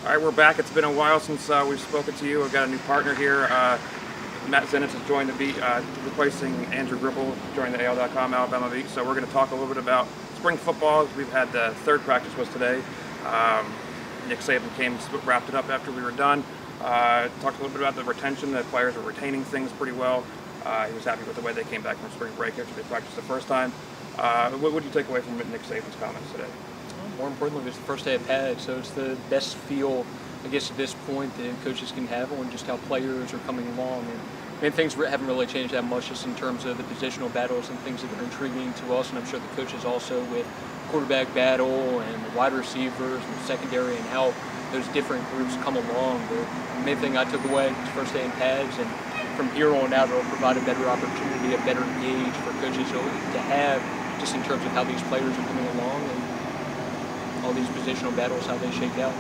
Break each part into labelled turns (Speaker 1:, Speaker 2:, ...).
Speaker 1: All right, we're back. It's been a while since we've spoken to you. I've got a new partner here. Matt Zenitz has joined the beat, replacing Andrew Gribble, joining the AL.com Alabama beat. So we're going to talk a little bit about spring football. We've had the third practice was today. Nick Saban wrapped it up after we were done. Talked a little bit about the retention. The players were retaining things pretty well. He was happy with the way they came back from spring break after they practiced the first time. What would you take away from Nick Saban's comments today?
Speaker 2: More importantly, it's the first day of pads, so it's the best feel, I guess, at this point that coaches can have on just how players are coming along. And things haven't really changed that much just in terms of the positional battles and things that are intriguing to us, and I'm sure the coaches also with quarterback battle and the wide receivers and the secondary and how those different groups come along. The main thing I took away was first day in pads, and from here on out it'll provide a better opportunity, a better gauge for coaches to have just in terms of how these players are coming along and all these positional battles, how they shake out.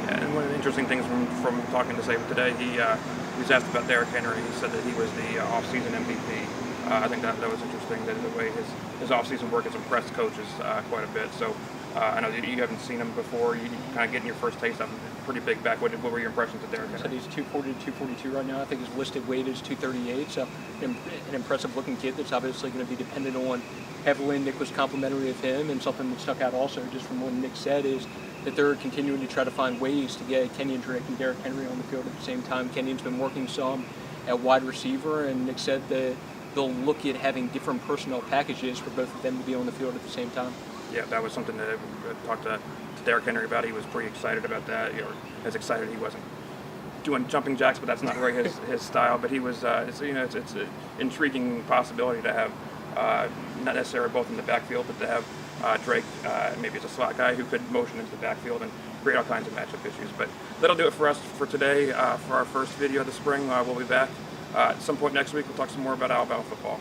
Speaker 1: Yeah, and one of the interesting things from talking to Saban today, he was asked about Derrick Henry. He said that he was the off-season MVP. I think that was interesting, that the way his off-season work has impressed coaches quite a bit. So I know you haven't seen him before. You kind of getting your first taste of him. Pretty big back. What were your impressions of Derrick Henry?
Speaker 2: He said he's 240 to 242 right now. I think his listed weight is 238. So an impressive-looking kid that's obviously going to be dependent on heavily. Nick was complimentary of him, and something that stuck out also just from what Nick said is that they're continuing to try to find ways to get Kenyon Drake and Derrick Henry on the field at the same time. Kenyon's been working some at wide receiver, and Nick said that they'll look at having different personnel packages for both of them to be on the field at the same time.
Speaker 1: Yeah, that was something that I talked to Derrick Henry about. He was pretty excited about that. As excited, he wasn't doing jumping jacks, but that's not really his style. But he was, it's an intriguing possibility to have not necessarily both in the backfield, but to have Drake maybe as a slot guy who could motion into the backfield and create all kinds of matchup issues. But that'll do it for us for today. For our first video of the spring, we'll be back at some point next week. We'll talk some more about Alabama football.